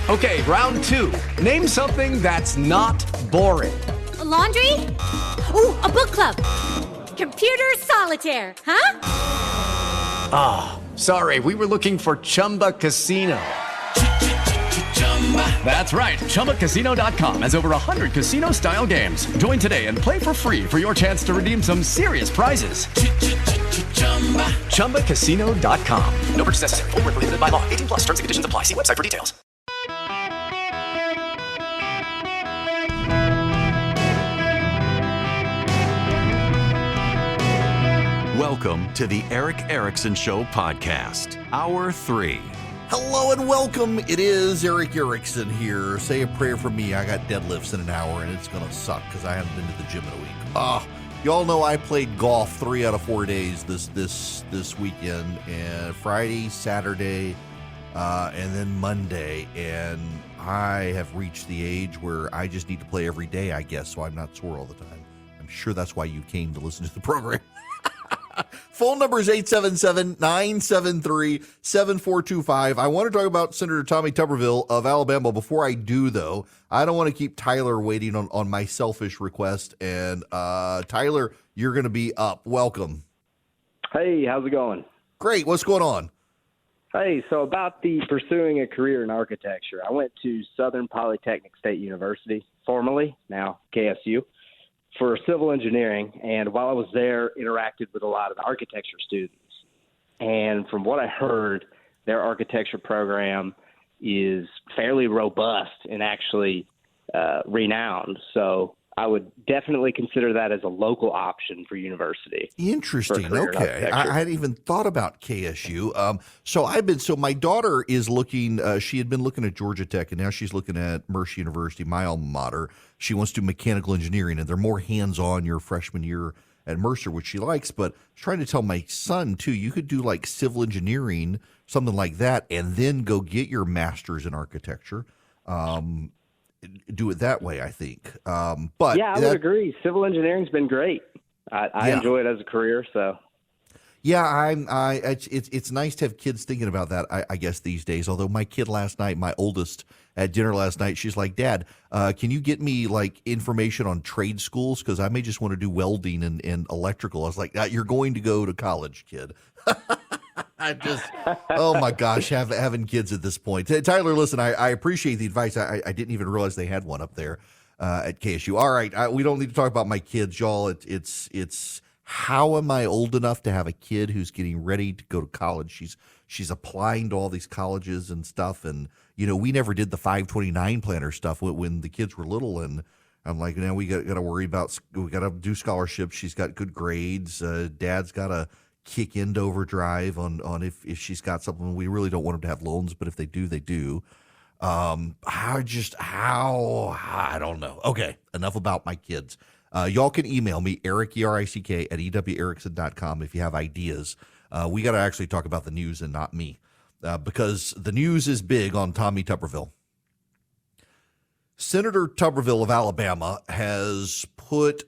Okay, round two. Name something that's not boring. A laundry? Ooh, a book club. Computer solitaire, huh? Ah, sorry, we were looking for Chumba Casino. That's right, ChumbaCasino.com has over 100 casino-style games. Join today and play for free for your chance to redeem some serious prizes. ChumbaCasino.com. No purchase necessary. Void where prohibited by law. 18 plus. Terms and conditions apply. See website for details. Welcome to the Eric Erickson Show podcast, Hour 3. Hello and welcome. It is Eric Erickson here. Say a prayer for me. I got deadlifts in an hour and it's going to suck because I haven't been to the gym in a week. Y'all know I played golf 3 out of 4 days this weekend, and Friday, Saturday, and then Monday. And I have reached the age where I just need to play every day, I guess, so I'm not sore all the time. I'm sure that's why you came to listen to the program. Phone number is 877-973-7425. I want to talk about Senator Tommy Tuberville of Alabama. Before I do, though, I don't want to keep Tyler waiting on my selfish request. And Tyler, you're going to be up. Welcome. Hey, how's it going? Great. What's going on? Hey, so about the pursuing a career in architecture, I went to Southern Polytechnic State University, formerly, now KSU, for civil engineering, and while I was there, interacted with a lot of the architecture students. And from what I heard, their architecture program is fairly robust and actually renowned. So I would definitely consider that as a local option for university. Interesting. Okay. I hadn't even thought about KSU. So my daughter is looking, she had been looking at Georgia Tech, and now she's looking at Mercer University, my alma mater. She wants to do mechanical engineering, and they're more hands-on your freshman year at Mercer, which she likes. But I was trying to tell my son, too, you could do like civil engineering, something like that, and then go get your master's in architecture. Do it that way, I think. But yeah, I would agree. Civil engineering's been great. I enjoy it as a career. So yeah, it's nice to have kids thinking about that. I guess these days. Although my kid last night, my oldest, at dinner last night, she's like, "Dad, can you get me like information on trade schools? Because I may just want to do welding and electrical." I was like, "You're going to go to college, kid." Oh my gosh, having kids at this point. Tyler, listen, I appreciate the advice. I didn't even realize they had one up there at KSU. All right, we don't need to talk about my kids, y'all. It's how am I old enough to have a kid who's getting ready to go to college? She's applying to all these colleges and stuff, and we never did the 529 planner stuff when the kids were little, and I'm like, now we got to worry about, we got to do scholarships. She's got good grades. Dad's got to kick into overdrive on if she's got something. We really don't want them to have loans, but if they do, they do. I don't know. Okay, enough about my kids. Y'all can email me, Eric, E-R-I-C-K, at ewerickson.com if you have ideas. We got to actually talk about the news and not me, because the news is big on Tommy Tuberville. Senator Tuberville of Alabama has put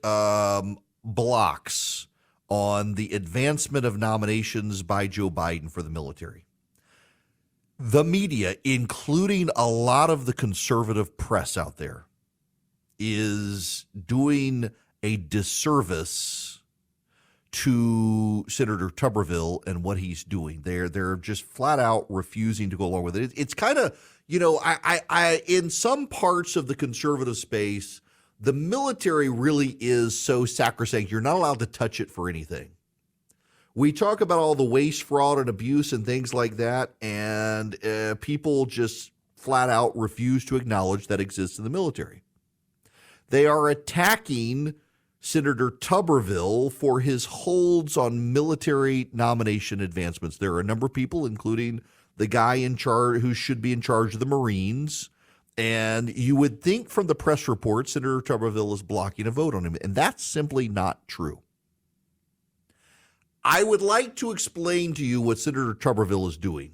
blocks on the advancement of nominations by Joe Biden for the military. The media, including a lot of the conservative press out there, is doing a disservice to Senator Tuberville and what he's doing. They're just flat out refusing to go along with it. It's kind of, I in some parts of the conservative space, the military really is so sacrosanct. You're not allowed to touch it for anything. We talk about all the waste, fraud, and abuse and things like that, and people just flat out refuse to acknowledge that exists in the military. They are attacking Senator Tuberville for his holds on military nomination advancements. There are a number of people, including the guy in charge who should be in charge of the Marines. And you would think from the press report, Senator Tuberville is blocking a vote on him. And that's simply not true. I would like to explain to you what Senator Tuberville is doing.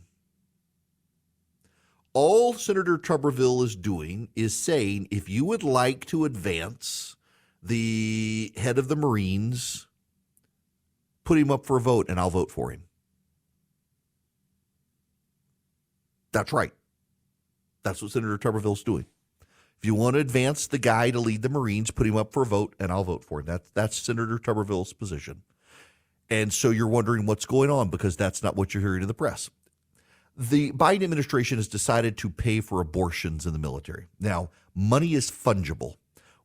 All Senator Tuberville is doing is saying, if you would like to advance the head of the Marines, put him up for a vote and I'll vote for him. That's right. That's what Senator Tuberville's doing. If you want to advance the guy to lead the Marines, put him up for a vote, and I'll vote for him. That's Senator Tuberville's position. And so you're wondering what's going on, because that's not what you're hearing in the press. The Biden administration has decided to pay for abortions in the military. Now, money is fungible.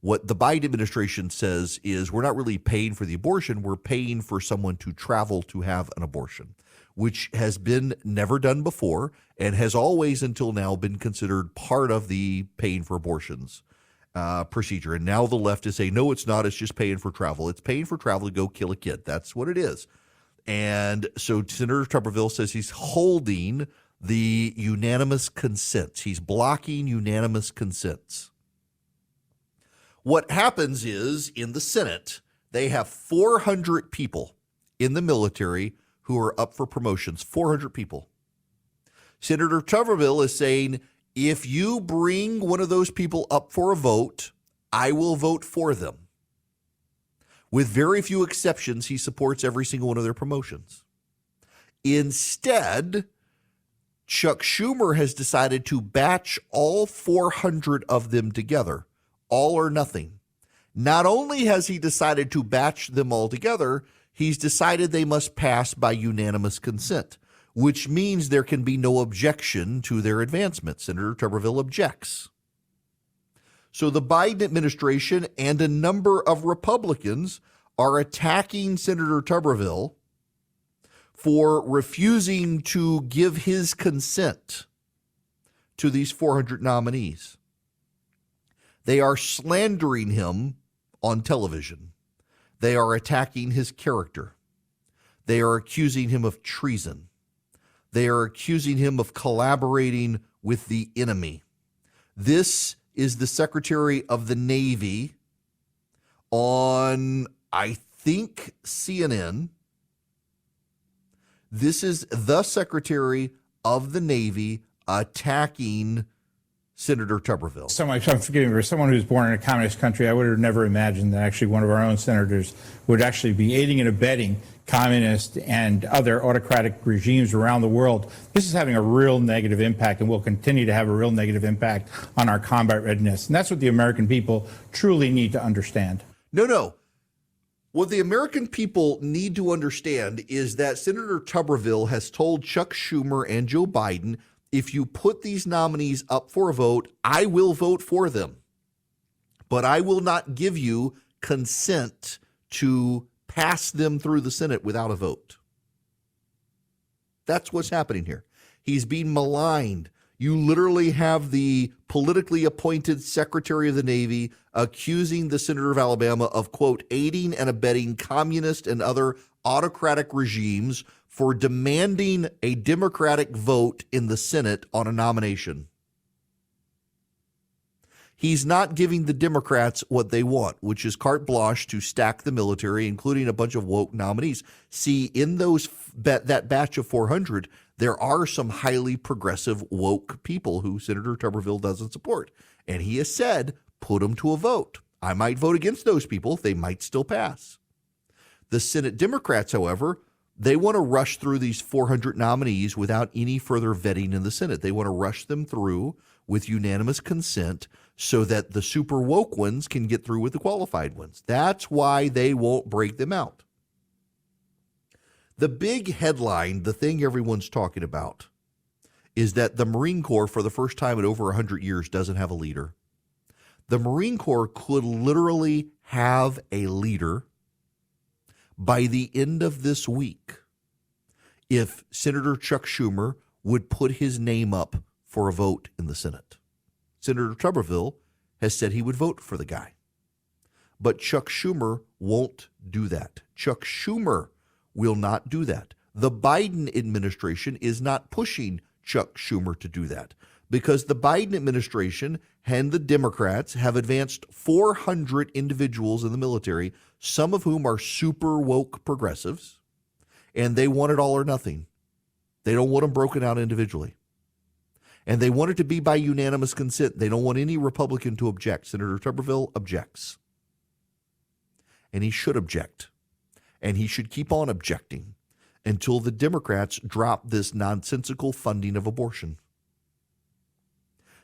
What the Biden administration says is we're not really paying for the abortion, we're paying for someone to travel to have an abortion, which has been never done before and has always until now been considered part of the paying for abortions procedure. And now the left is saying, no, it's not. It's just paying for travel. It's paying for travel to go kill a kid. That's what it is. And so Senator Tuberville says he's holding the unanimous consents. He's blocking unanimous consents. What happens is in the Senate, they have 400 people in the military who are up for promotions, 400 people. Senator Tuberville is saying, if you bring one of those people up for a vote, I will vote for them. With very few exceptions, he supports every single one of their promotions. Instead, Chuck Schumer has decided to batch all 400 of them together, all or nothing. Not only has he decided to batch them all together, he's decided they must pass by unanimous consent, which means there can be no objection to their advancement. Senator Tuberville objects. So the Biden administration and a number of Republicans are attacking Senator Tuberville for refusing to give his consent to these 400 nominees. They are slandering him on television. They are attacking his character. They are accusing him of treason. They are accusing him of collaborating with the enemy. This is the Secretary of the Navy on, I think, CNN. This is the Secretary of the Navy attacking Senator Tuberville. I'm forgiving for someone who's born in a communist country. I would have never imagined that actually one of our own senators would actually be aiding and abetting communist and other autocratic regimes around the world. This is having a real negative impact and will continue to have a real negative impact on our combat readiness. And that's what the American people truly need to understand. No. What the American people need to understand is that Senator Tuberville has told Chuck Schumer and Joe Biden, if you put these nominees up for a vote, I will vote for them. But I will not give you consent to pass them through the Senate without a vote. That's what's happening here. He's being maligned. You literally have the politically appointed Secretary of the Navy accusing the Senator of Alabama of, quote, aiding and abetting communist and other autocratic regimes for demanding a Democratic vote in the Senate on a nomination. He's not giving the Democrats what they want, which is carte blanche to stack the military, including a bunch of woke nominees. See, in that batch of 400, there are some highly progressive woke people who Senator Tuberville doesn't support. And he has said, put them to a vote. I might vote against those people. They might still pass. The Senate Democrats, however, they want to rush through these 400 nominees without any further vetting in the Senate. They want to rush them through with unanimous consent so that the super woke ones can get through with the qualified ones. That's why they won't break them out. The big headline, the thing everyone's talking about, is that the Marine Corps, for the first time in over 100 years, doesn't have a leader. The Marine Corps could literally have a leader by the end of this week if Senator Chuck Schumer would put his name up for a vote in the Senate. Senator Tuberville has said he would vote for the guy. But Chuck Schumer won't do that. Chuck Schumer will not do that. The Biden administration is not pushing Chuck Schumer to do that because the Biden administration and the Democrats have advanced 400 individuals in the military, some of whom are super woke progressives, and they want it all or nothing. They don't want them broken out individually. And they want it to be by unanimous consent. They don't want any Republican to object. Senator Tuberville objects. And he should object. And he should keep on objecting until the Democrats drop this nonsensical funding of abortion.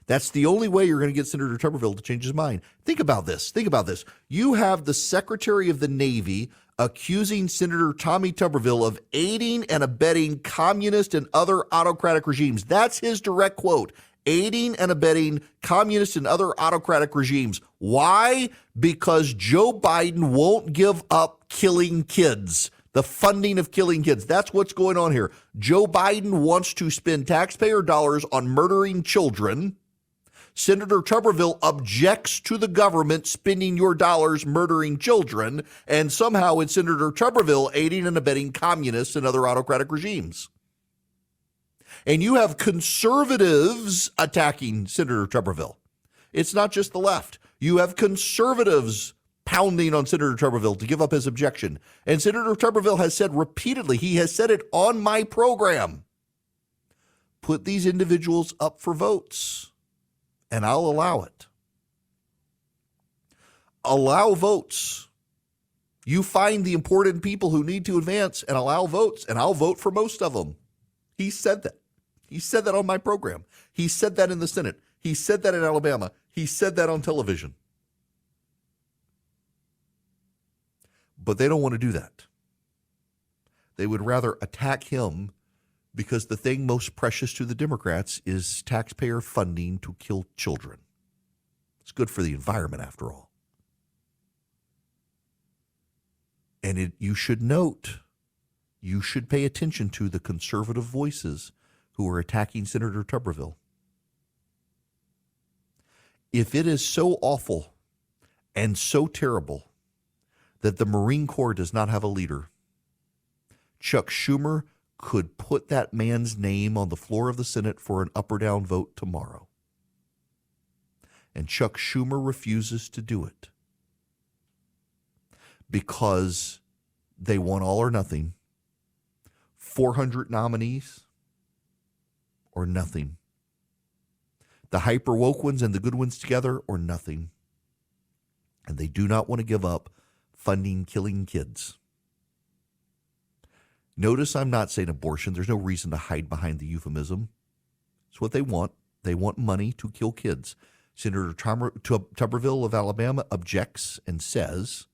That's the only way you're going to get Senator Tuberville to change his mind. Think about this. You have the Secretary of the Navy accusing Senator Tommy Tuberville of aiding and abetting communist and other autocratic regimes. That's his direct quote. Aiding and abetting communist and other autocratic regimes. Why? Because Joe Biden won't give up killing kids. The funding of killing kids. That's what's going on here. Joe Biden wants to spend taxpayer dollars on murdering children. Senator Tuberville objects to the government spending your dollars murdering children, and somehow it's Senator Tuberville aiding and abetting communists and other autocratic regimes. And you have conservatives attacking Senator Tuberville. It's not just the left. You have conservatives pounding on Senator Tuberville to give up his objection. And Senator Tuberville has said repeatedly, he has said it on my program, put these individuals up for votes, and I'll allow it. Allow votes. You find the important people who need to advance and allow votes, and I'll vote for most of them. He said that. He said that on my program. He said that in the Senate. He said that in Alabama. He said that on television. But they don't want to do that. They would rather attack him because the thing most precious to the Democrats is taxpayer funding to kill children. It's good for the environment, after all. And you should note, you should pay attention to the conservative voices who are attacking Senator Tuberville. If it is so awful and so terrible that the Marine Corps does not have a leader, Chuck Schumer could put that man's name on the floor of the Senate for an up or down vote tomorrow. And Chuck Schumer refuses to do it because they want all or nothing. 400 nominees or nothing. The hyper woke ones and the good ones together or nothing. And they do not want to give up funding killing kids. Notice I'm not saying abortion. There's no reason to hide behind the euphemism. It's what they want. They want money to kill kids. Senator Tuberville of Alabama objects and says,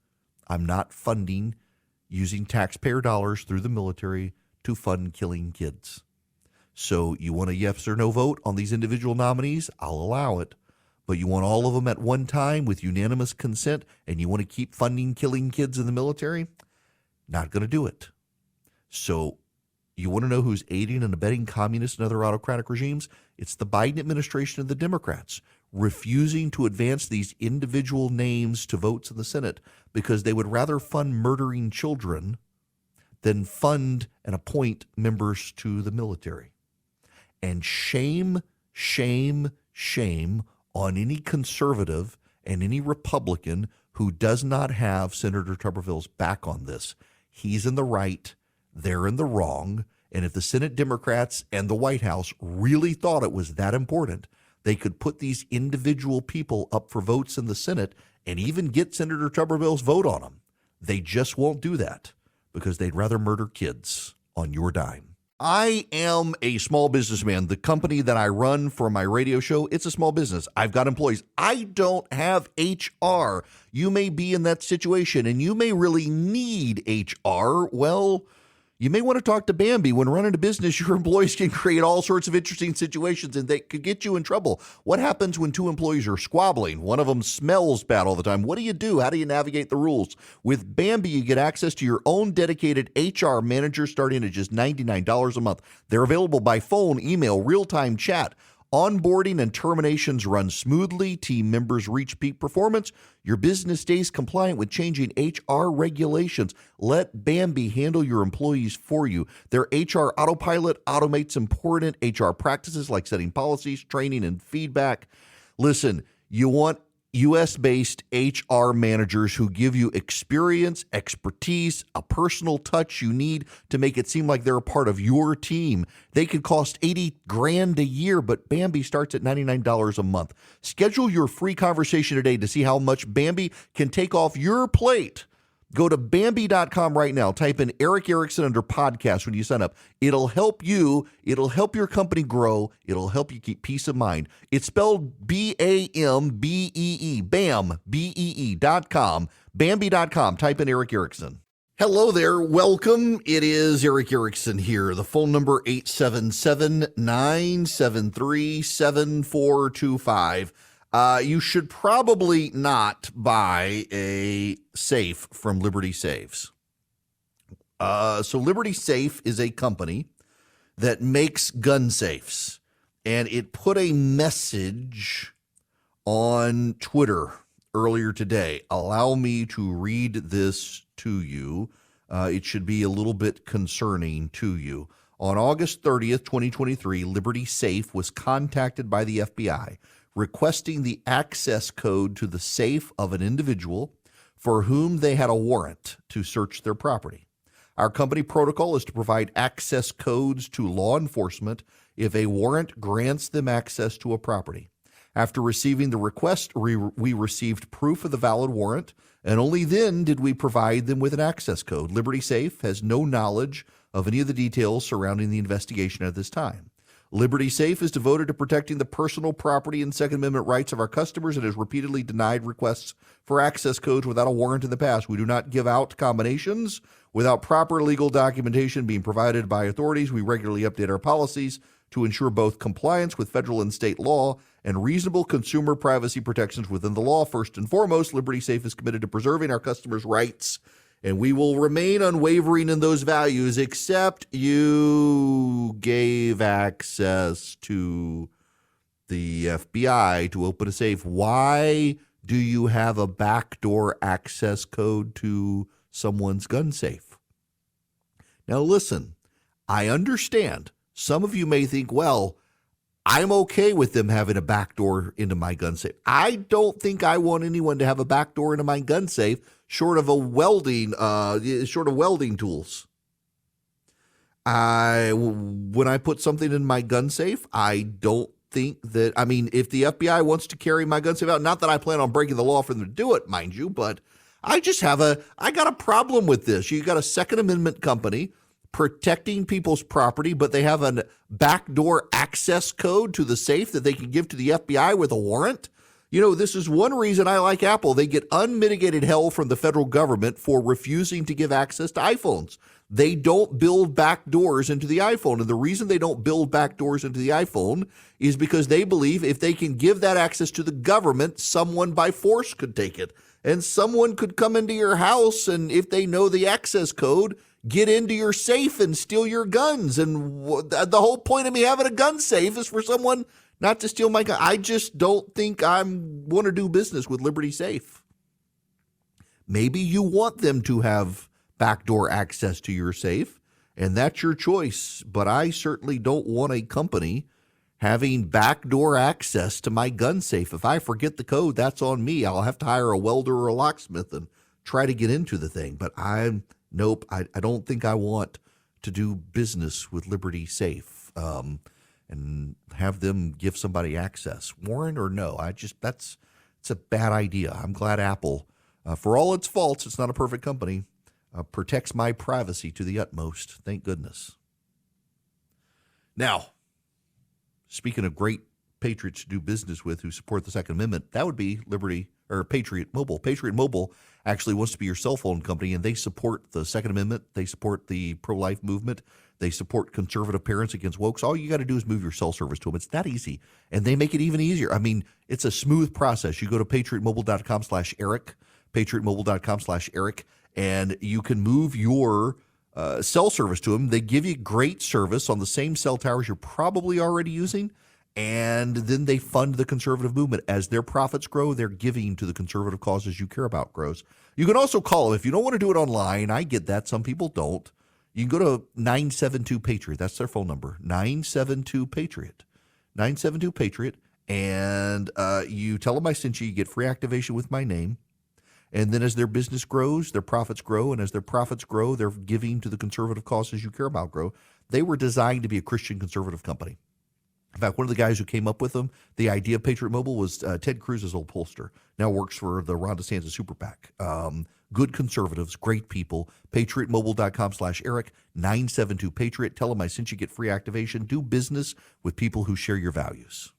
I'm not funding using taxpayer dollars through the military to fund killing kids. So you want a yes or no vote on these individual nominees? I'll allow it. But you want all of them at one time with unanimous consent, and you want to keep funding killing kids in the military? Not going to do it. So you want to know who's aiding and abetting communist and other autocratic regimes? It's the Biden administration and the Democrats refusing to advance these individual names to votes in the Senate because they would rather fund murdering children than fund and appoint members to the military. And shame, shame, shame on any conservative and any Republican who does not have Senator Tuberville's back on this. He's in the right, they're in the wrong, and if the Senate Democrats and the White House really thought it was that important, they could put these individual people up for votes in the Senate and even get Senator Tuberville's vote on them. They just won't do that because they'd rather murder kids on your dime. I am a small businessman. The company that I run for my radio show, it's a small business. I've got employees. I don't have HR. You may be in that situation and you may really need HR. Well, you may want to talk to Bambi. When running a business, your employees can create all sorts of interesting situations and they could get you in trouble. What happens when two employees are squabbling? One of them smells bad all the time. What do you do? How do you navigate the rules? With Bambi, you get access to your own dedicated HR manager starting at just $99 a month. They're available by phone, email, real-time chat. Onboarding and terminations run smoothly. Team members reach peak performance. Your business stays compliant with changing HR regulations. Let Bambi handle your employees for you. Their HR autopilot automates important HR practices like setting policies, training, and feedback. Listen, you want U.S.-based HR managers who give you experience, expertise, a personal touch you need to make it seem like they're a part of your team. They could cost $80,000 a year, but Bambi starts at $99 a month. Schedule your free conversation today to see how much Bambi can take off your plate. Go to Bambi.com right now. Type in Eric Erickson under podcast when you sign up. It'll help you. It'll help your company grow. It'll help you keep peace of mind. It's spelled B-A-M-B-E-E. BAM, B-E-E.com. Bambi.com. Type in Eric Erickson. Hello there. Welcome. It is Eric Erickson here. The phone number 877-973-7425. You should probably not buy a safe from Liberty Safes. So Liberty Safe is a company that makes gun safes, and it put a message on Twitter earlier today. Allow me to read this to you. It should be a little bit concerning to you. On August 30th, 2023, Liberty Safe was contacted by the FBI requesting the access code to the safe of an individual for whom they had a warrant to search their property. Our company protocol is to provide access codes to law enforcement if a warrant grants them access to a property. After receiving the request, we received proof of the valid warrant, and only then did we provide them with an access code. Liberty Safe has no knowledge of any of the details surrounding the investigation at this time. Liberty Safe is devoted to protecting the personal property and Second Amendment rights of our customers and has repeatedly denied requests for access codes without a warrant in the past. We do not give out combinations without proper legal documentation being provided by authorities. We regularly update our policies to ensure both compliance with federal and state law and reasonable consumer privacy protections within the law. First and foremost, Liberty Safe is committed to preserving our customers' rights, and we will remain unwavering in those values, except you gave access to the FBI to open a safe. Why do you have a backdoor access code to someone's gun safe? Now, listen, I understand. Some of you may think, well, I'm okay with them having a backdoor into my gun safe. I don't think I want anyone to have a backdoor into my gun safe short of welding tools. When I put something in my gun safe, I don't think that, if the FBI wants to carry my gun safe out, not that I plan on breaking the law for them to do it, mind you, but I got a problem with this. You got a Second Amendment company protecting people's property, but they have a backdoor access code to the safe that they can give to the FBI with a warrant. You know, this is one reason I like Apple. They get unmitigated hell from the federal government for refusing to give access to iPhones. They don't build back doors into the iPhone. And the reason they don't build back doors into the iPhone is because they believe if they can give that access to the government, someone by force could take it. And someone could come into your house and if they know the access code, get into your safe and steal your guns. And the whole point of me having a gun safe is for someone not to steal my gun. I just don't think I want to do business with Liberty Safe. Maybe you want them to have backdoor access to your safe, and that's your choice. But I certainly don't want a company having backdoor access to my gun safe. If I forget the code, that's on me. I'll have to hire a welder or a locksmith and try to get into the thing. But I don't think I want to do business with Liberty Safe and have them give somebody access. Warrant or no, it's a bad idea. I'm glad Apple, for all its faults, it's not a perfect company, protects my privacy to the utmost. Thank goodness. Now, speaking of great patriots to do business with who support the Second Amendment, that would be Patriot Mobile. Patriot Mobile actually wants to be your cell phone company, and they support the Second Amendment. They support the pro-life movement. They support conservative parents against woke. So all you got to do is move your cell service to them. It's that easy, and they make it even easier. It's a smooth process. You go to patriotmobile.com/Eric, patriotmobile.com/Eric, and you can move your cell service to them. They give you great service on the same cell towers you're probably already using, and then they fund the conservative movement. As their profits grow, their giving to the conservative causes you care about grows. You can also call them. If you don't want to do it online, I get that. Some people don't. You can go to 972-PATRIOT. That's their phone number, 972-PATRIOT. 972-PATRIOT. And you tell them I sent you. You get free activation with my name. And then as their business grows, their profits grow. And as their profits grow, their giving to the conservative causes you care about grow. They were designed to be a Christian conservative company. In fact, one of the guys who came up with them, the idea of Patriot Mobile, was Ted Cruz's old pollster. Now works for the Ron DeSantis Super PAC. Good conservatives, great people. PatriotMobile.com/Eric, 972-PATRIOT. Tell them I sent you, get free activation. Do business with people who share your values.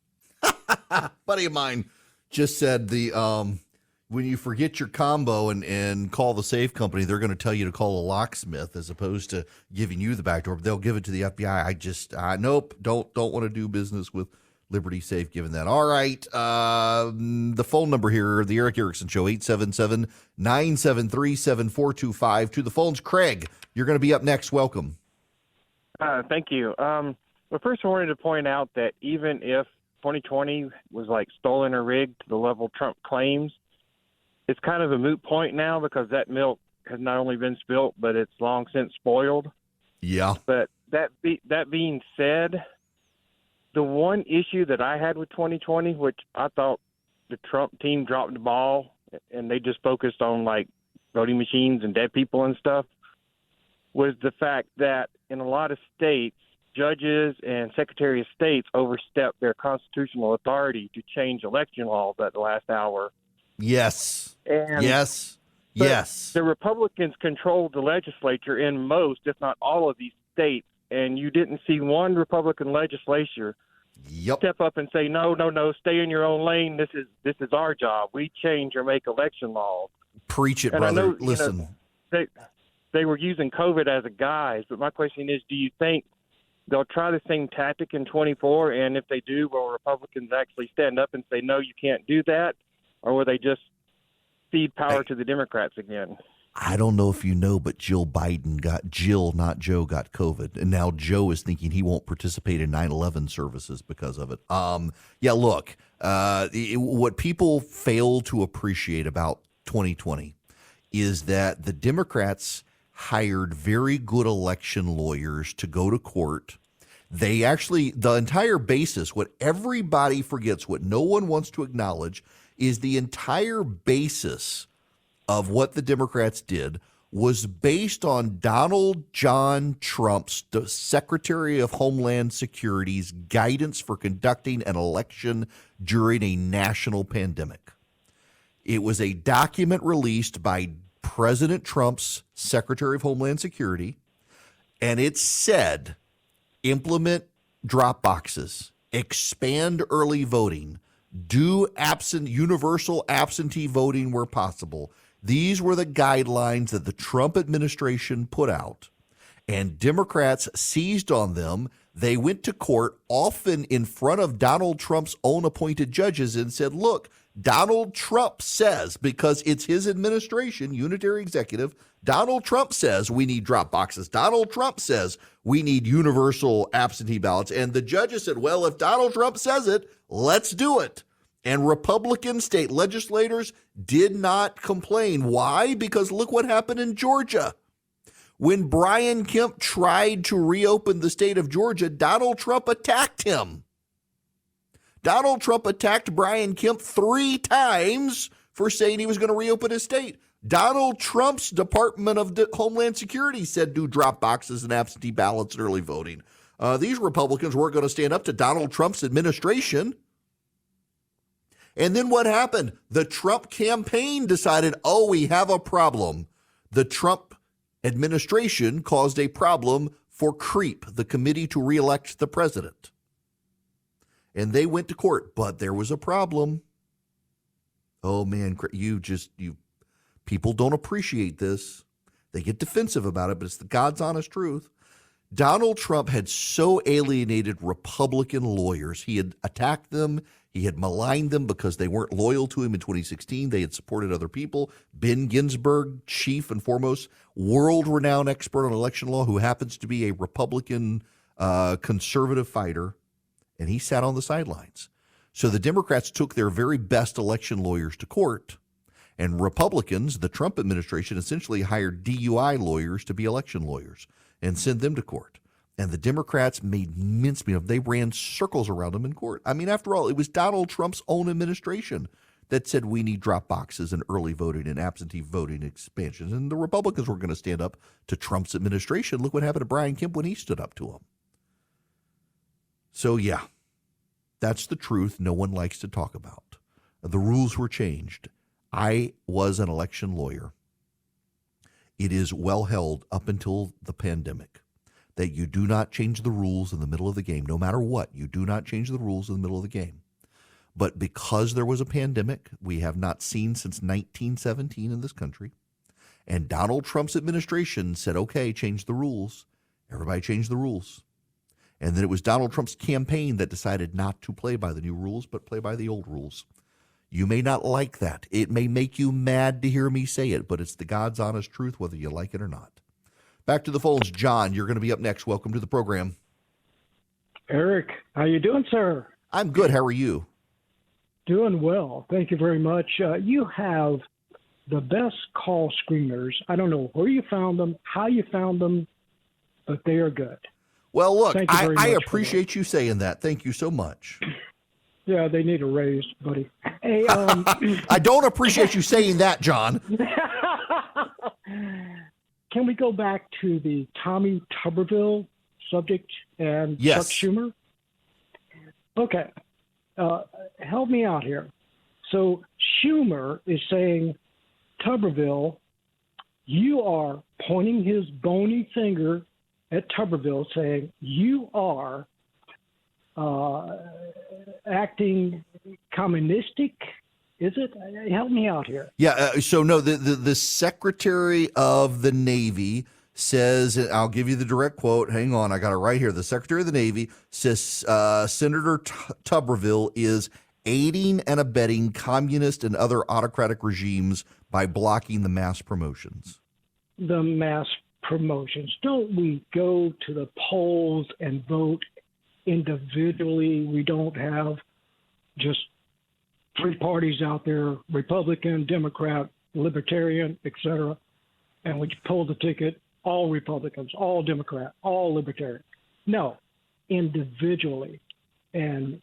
Buddy of mine just said when you forget your combo and call the safe company, they're going to tell you to call a locksmith as opposed to giving you the back door. But they'll give it to the FBI. Nope, don't want to do business with Liberty Safe given that. All right, the phone number here, the Eric Erickson Show, 877-973-7425. To the phones, Craig, you're going to be up next. Welcome. Thank you. Well, first I wanted to point out that even if 2020 was like stolen or rigged to the level Trump claims, it's kind of a moot point now because that milk has not only been spilt, but it's long since spoiled. Yeah. But that being said, the one issue that I had with 2020, which I thought the Trump team dropped the ball and they just focused on like voting machines and dead people and stuff, was the fact that in a lot of states, judges and Secretary of States overstepped their constitutional authority to change election laws at the last hour. Yes. And yes. The Republicans controlled the legislature in most, if not all, of these states, and you didn't see one Republican legislature step up and say, no, stay in your own lane. This is our job. We change or make election laws. Preach it, and brother. I know, Listen. They were using COVID as a guise, but my question is, do you think they'll try the same tactic in 24? And if they do, will Republicans actually stand up and say, no, you can't do that? Or will they just feed power to the Democrats again? I don't know if you know, but Jill, not Joe, got COVID. And now Joe is thinking he won't participate in 9/11 services because of it. Look, what people fail to appreciate about 2020 is that the Democrats hired very good election lawyers to go to court. They actually, the entire basis, what everybody forgets, what no one wants to acknowledge, is the entire basis of what the Democrats did was based on Donald John Trump's, the Secretary of Homeland Security's guidance for conducting an election during a national pandemic. It was a document released by President Trump's Secretary of Homeland Security, and it said, implement drop boxes, expand early voting, do universal absentee voting where possible. These were the guidelines that the Trump administration put out, and Democrats seized on them. They went to court, often in front of Donald Trump's own appointed judges, and said, look, Donald Trump says, because it's his administration, unitary executive, Donald Trump says we need drop boxes. Donald Trump says we need universal absentee ballots. And the judges said, well, if Donald Trump says it, let's do it. And Republican state legislators did not complain. Why? Because look what happened in Georgia. When Brian Kemp tried to reopen the state of Georgia, Donald Trump attacked him. Donald Trump attacked Brian Kemp 3 times for saying he was going to reopen his state. Donald Trump's Department of Homeland Security said do drop boxes and absentee ballots and early voting. These Republicans weren't going to stand up to Donald Trump's administration. And then what happened? The Trump campaign decided, we have a problem. The Trump administration caused a problem for CREEP, the Committee to Reelect the President. And they went to court, but there was a problem. Oh man, people don't appreciate this. They get defensive about it, but it's the God's honest truth. Donald Trump had so alienated Republican lawyers. He had attacked them. He had maligned them because they weren't loyal to him in 2016. They had supported other people. Ben Ginsburg, chief and foremost, world-renowned expert on election law, who happens to be a Republican conservative fighter, and he sat on the sidelines. So the Democrats took their very best election lawyers to court, and Republicans, the Trump administration, essentially hired DUI lawyers to be election lawyers and sent them to court. And the Democrats made mincemeat of them. They ran circles around them in court. I mean, after all, it was Donald Trump's own administration that said we need drop boxes and early voting and absentee voting expansions. And the Republicans were going to stand up to Trump's administration. Look what happened to Brian Kemp when he stood up to him. So, yeah, That's the truth no one likes to talk about. The rules were changed. I was an election lawyer. It is well held up until the pandemic that you do not change the rules in the middle of the game. No matter what, you do not change the rules in the middle of the game. But because there was a pandemic we have not seen since 1917 in this country, and Donald Trump's administration said, okay, change the rules. Everybody changed the rules. And then it was Donald Trump's campaign that decided not to play by the new rules, but play by the old rules. You may not like that. It may make you mad to hear me say it, but it's the God's honest truth, whether you like it or not. Back to the phones. John, you're going to be up next. Welcome to the program. Eric, how you doing, sir? I'm good. How are you? Doing well. Thank you very much. You have the best call screeners. I don't know where you found them, how you found them, but they are good. Well, look, I much appreciate you saying that. Thank you so much. Yeah, they need a raise, buddy. Hey, I don't appreciate you saying that, John. Can we go back to the Tommy Tuberville subject and yes. Chuck Schumer? Okay. Help me out here. So Schumer is saying, Tuberville, you are pointing his bony finger at Tuberville saying, you are acting communistic. Is it? Help me out here. Yeah. So no, the Secretary of the Navy says, and I'll give you the direct quote. Hang on, I got it right here. The Secretary of the Navy says Senator Tuberville is aiding and abetting communist and other autocratic regimes by blocking the mass promotions. The mass promotions. Don't we go to the polls and vote individually? We don't have just three parties out there, Republican, Democrat, Libertarian, etc. And we pull the ticket, all Republicans, all Democrat, all Libertarian. No, individually. And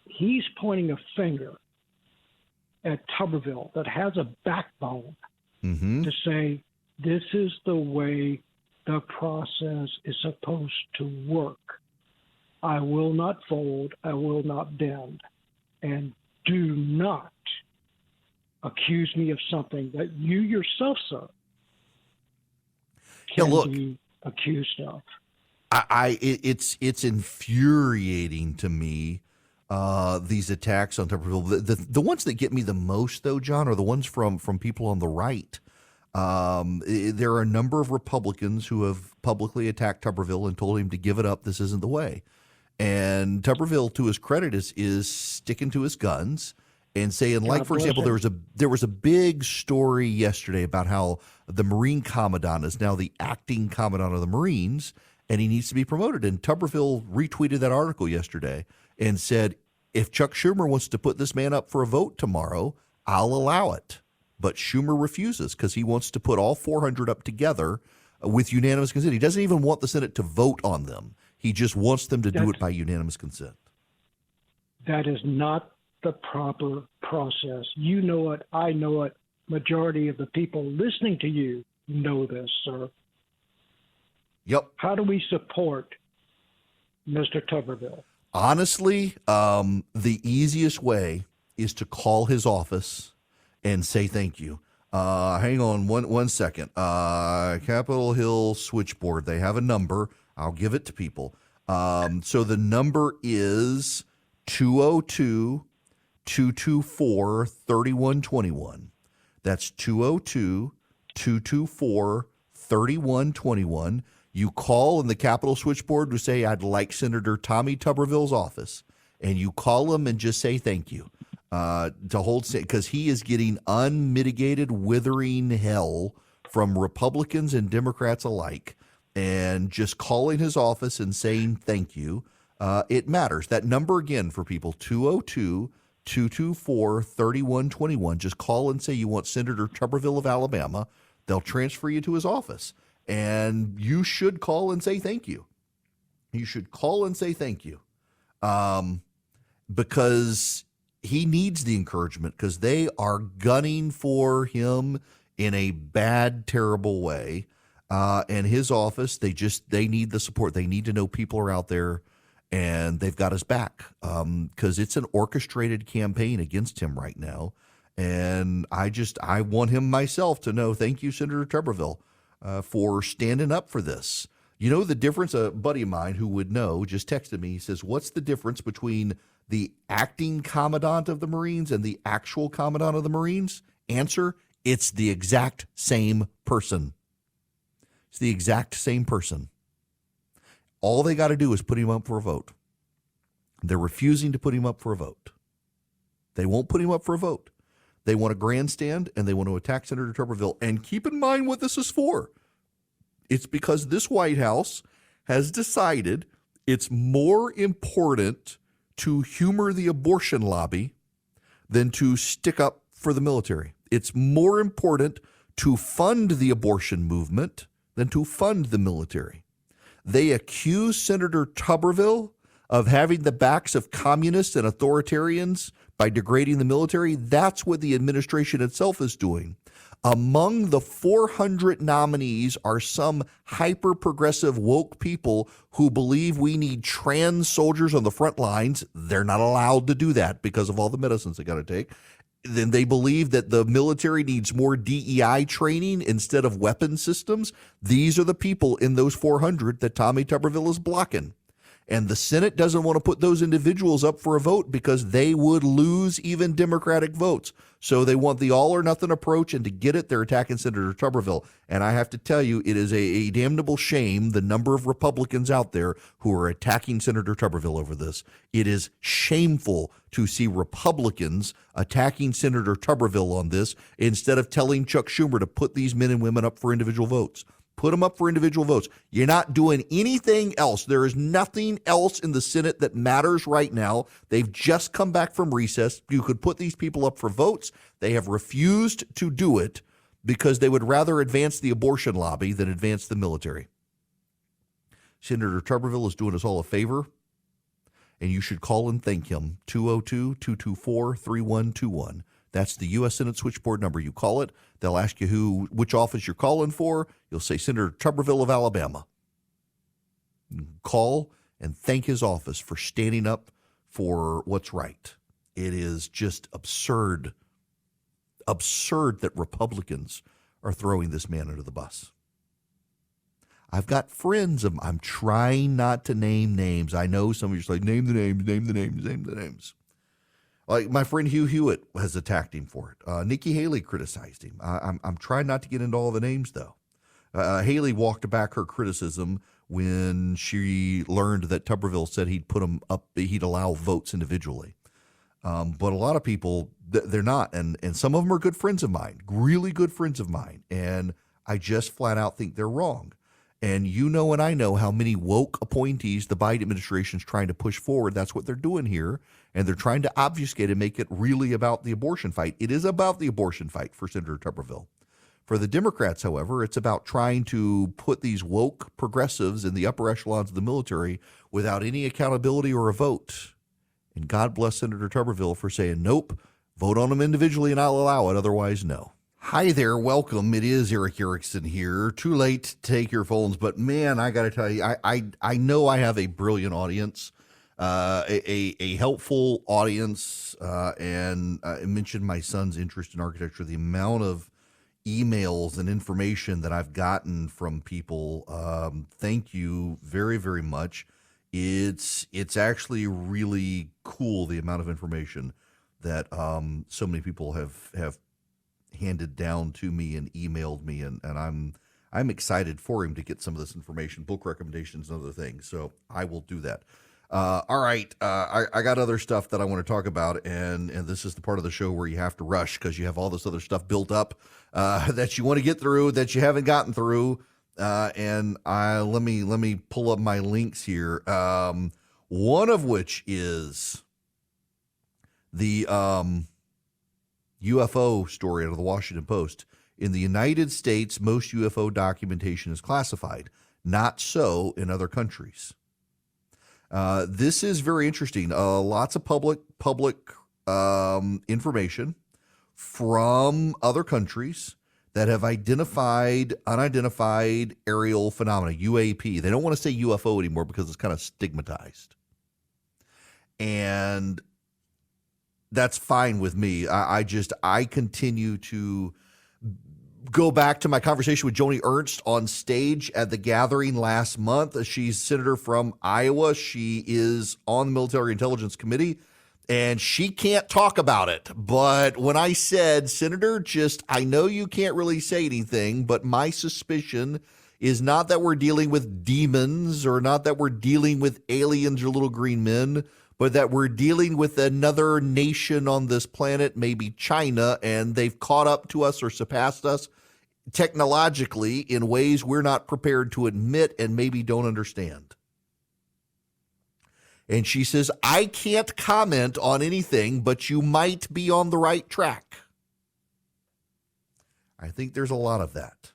he's pointing a finger at Tuberville that has a backbone to say, this is the way the process is supposed to work. I will not fold. I will not bend. And do not accuse me of something that you yourself, sir, can be accused of. It's infuriating to me, these attacks on Tuberville. The ones that get me the most, though, John, are the ones from people on the right. There are a number of Republicans who have publicly attacked Tuberville and told him to give it up. This isn't the way. And Tuberville, to his credit, is sticking to his guns and saying, like, for example, there was a big story yesterday about how the Marine Commandant is now the acting Commandant of the Marines, and he needs to be promoted. And Tuberville retweeted that article yesterday and said, if Chuck Schumer wants to put this man up for a vote tomorrow, I'll allow it. But Schumer refuses because he wants to put all 400 up together with unanimous consent. He doesn't even want the Senate to vote on them. He just wants them to do it by unanimous consent. That is not the proper process. You know it. I know it. Majority of the people listening to you know this, sir. Yep. How do we support Mr. Tuberville? Honestly, the easiest way is to call his office and say thank you. Hang on one second. Capitol Hill switchboard. They have a number. I'll give it to people. So the number is 202-224-3121. That's 202-224-3121. You call in the Capitol switchboard to say, I'd like Senator Tommy Tuberville's office. And you call him and just say thank you. To hold, because he is getting unmitigated, withering hell from Republicans and Democrats alike. And just calling his office and saying thank you, it matters. That number again for people, 202-224-3121. Just call and say you want Senator Tuberville of Alabama. They'll transfer you to his office. And you should call and say thank you. You should call and say thank you. Because he needs the encouragement, because they are gunning for him in a bad, terrible way. And his office, they need the support. They need to know people are out there and they've got his back because it's an orchestrated campaign against him right now. And I want him myself to know, thank you, Senator Tuberville, for standing up for this. You know the difference? A buddy of mine who would know just texted me. He says, what's the difference between the acting commandant of the Marines and the actual commandant of the Marines? Answer, it's the exact same person. It's the exact same person. All they got to do is put him up for a vote. They're refusing to put him up for a vote. They won't put him up for a vote. They want to grandstand, and they want to attack Senator Tuberville. And keep in mind what this is for. It's because this White House has decided it's more important to humor the abortion lobby than to stick up for the military. It's more important to fund the abortion movement than to fund the military. They accuse Senator Tuberville of having the backs of communists and authoritarians by degrading the military. That's what the administration itself is doing. Among the 400 nominees are some hyper-progressive woke people who believe we need trans soldiers on the front lines. They're not allowed to do that because of all the medicines they got to take. Then they believe that the military needs more DEI training instead of weapon systems. These are the people in those 400 that Tommy Tuberville is blocking. And the Senate doesn't want to put those individuals up for a vote because they would lose even Democratic votes. So they want the all or nothing approach, and to get it, they're attacking Senator Tuberville. And I have to tell you, it is a damnable shame, the number of Republicans out there who are attacking Senator Tuberville over this. It is shameful to see Republicans attacking Senator Tuberville on this instead of telling Chuck Schumer to put these men and women up for individual votes. Put them up for individual votes. You're not doing anything else. There is nothing else in the Senate that matters right now. They've just come back from recess. You could put these people up for votes. They have refused to do it because they would rather advance the abortion lobby than advance the military. Senator Tuberville is doing us all a favor, and you should call and thank him. 202-224-3121. That's the U.S. Senate switchboard number. You call it. They'll ask you which office you're calling for. You'll say Senator Tuberville of Alabama. You call and thank his office for standing up for what's right. It is just absurd that Republicans are throwing this man under the bus. I've got friends of I'm trying not to name names. I know some of you are like, name the names. Like my friend Hugh Hewitt has attacked him for it. Nikki Haley criticized him. I'm trying not to get into all the names, though. Haley walked back her criticism when she learned that Tuberville said he'd put him up, he'd allow votes individually. But a lot of people, they're not. And some of them are good friends of mine, really good friends of mine. And I just flat out think they're wrong. And you know and I know how many woke appointees the Biden administration is trying to push forward. That's what they're doing here. And they're trying to obfuscate and make it really about the abortion fight. It is about the abortion fight for Senator Tuberville. For the Democrats, however, it's about trying to put these woke progressives in the upper echelons of the military without any accountability or a vote. And God bless Senator Tuberville for saying, nope, vote on them individually and I'll allow it. Otherwise, no. Hi there, welcome. It is Eric Erickson here. Too late to take your phones, but man, I got to tell you, I know I have a brilliant audience, a helpful audience, and I mentioned my son's interest in architecture. The amount of emails and information that I've gotten from people, thank you very, very much. It's actually really cool, the amount of information that so many people have handed down to me and emailed me, and I'm excited for him to get some of this information, book recommendations and other things. So I will do that. All right, I got other stuff that I want to talk about, and this is the part of the show where you have to rush because you have all this other stuff built up that you want to get through that you haven't gotten through. And let me pull up my links here. One of which is the UFO story out of the Washington Post. In the United States, most UFO documentation is classified. Not so in other countries. This is very interesting. Lots of public information from other countries that have identified unidentified aerial phenomena, UAP. They don't want to say UFO anymore because it's kind of stigmatized. And that's fine with me. I continue to go back to my conversation with Joni Ernst on stage at the gathering last month. She's senator from Iowa. She is on the Military Intelligence Committee, and she can't talk about it. But when I said, Senator, I know you can't really say anything, but my suspicion is not that we're dealing with demons or not that we're dealing with aliens or little green men, but that we're dealing with another nation on this planet, maybe China, and they've caught up to us or surpassed us technologically in ways we're not prepared to admit and maybe don't understand. And she says, I can't comment on anything, but you might be on the right track. I think there's a lot of that.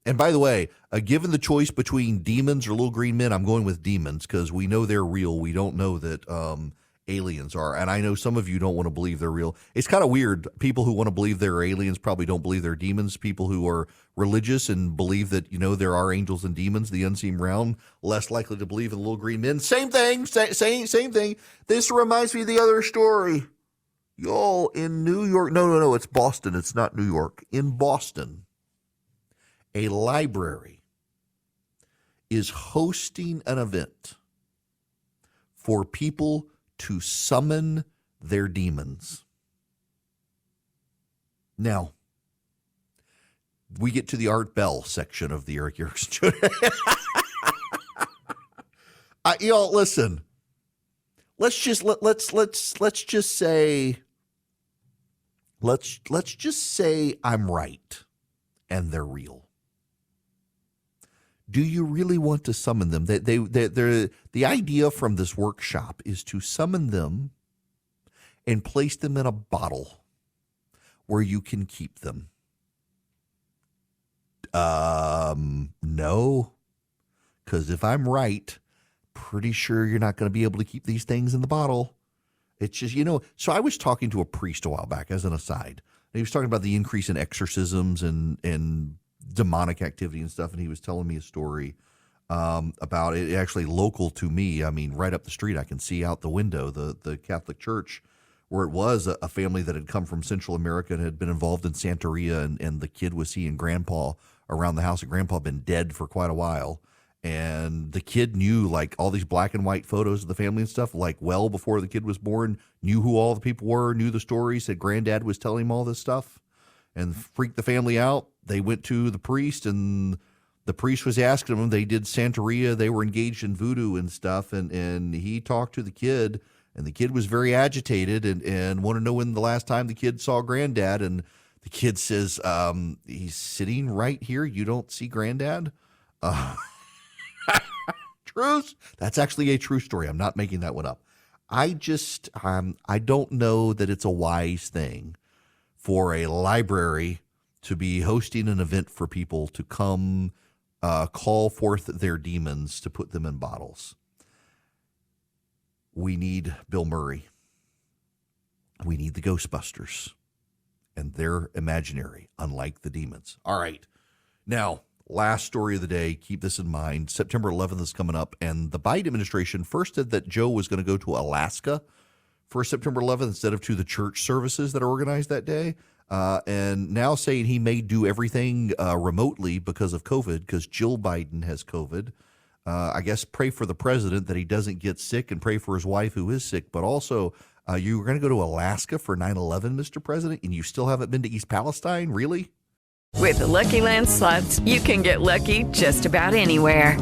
And by the way, given the choice between demons or little green men, I'm going with demons because we know they're real. We don't know that aliens are. And I know some of you don't want to believe they're real. It's kind of weird. People who want to believe they're aliens probably don't believe they're demons. People who are religious and believe that, there are angels and demons, the unseen realm, less likely to believe in little green men. Same thing. Same thing. This reminds me of the other story. Y'all, in New York. No. It's Boston. It's not New York. In Boston, a library is hosting an event for people to summon their demons. Now, we get to the Art Bell section of the Eric Erickson Show. Y'all, listen. Let's just say I'm right and they're real. Do you really want to summon them? The idea from this workshop is to summon them and place them in a bottle where you can keep them. No, because if I'm right, pretty sure you're not going to be able to keep these things in the bottle. It's just, so I was talking to a priest a while back as an aside. And he was talking about the increase in exorcisms and demonic activity and stuff, and he was telling me a story about it actually local to me. I mean, right up the street, I can see out the window the Catholic Church where it was a family that had come from Central America and had been involved in Santeria, and the kid was seeing Grandpa around the house, and Grandpa had been dead for quite a while. And the kid knew like all these black and white photos of the family and stuff, like well before the kid was born, knew who all the people were, knew the stories, said Granddad was telling him all this stuff, and freaked the family out. They went to the priest, and the priest was asking them. They did Santeria. They were engaged in voodoo and stuff. And he talked to the kid, and the kid was very agitated and wanted to know when the last time the kid saw Granddad. And the kid says, he's sitting right here. You don't see Granddad? Truth. That's actually a true story. I'm not making that one up. I don't know that it's a wise thing for a library to be hosting an event for people to come call forth their demons to put them in bottles. We need Bill Murray. We need the Ghostbusters. And they're imaginary, unlike the demons. All right. Now, last story of the day. Keep this in mind. September 11th is coming up, and the Biden administration first said that Joe was going to go to Alaska for September 11th instead of to the church services that are organized that day. And now saying he may do everything remotely because of COVID, because Jill Biden has COVID. I guess pray for the president that he doesn't get sick, and pray for his wife who is sick. But also, you were going to go to Alaska for 9/11, Mr. President, and you still haven't been to East Palestine? Really? With the Lucky Land Slots, you can get lucky just about anywhere.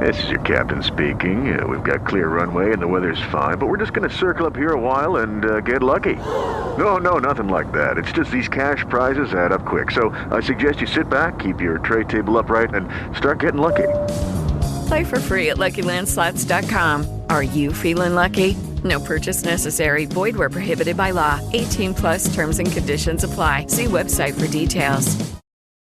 This is your captain speaking. We've got clear runway and the weather's fine, but we're just going to circle up here a while and get lucky. No, nothing like that. It's just these cash prizes add up quick. So I suggest you sit back, keep your tray table upright, and start getting lucky. Play for free at LuckyLandSlots.com. Are you feeling lucky? No purchase necessary. Void where prohibited by law. 18+ terms and conditions apply. See website for details.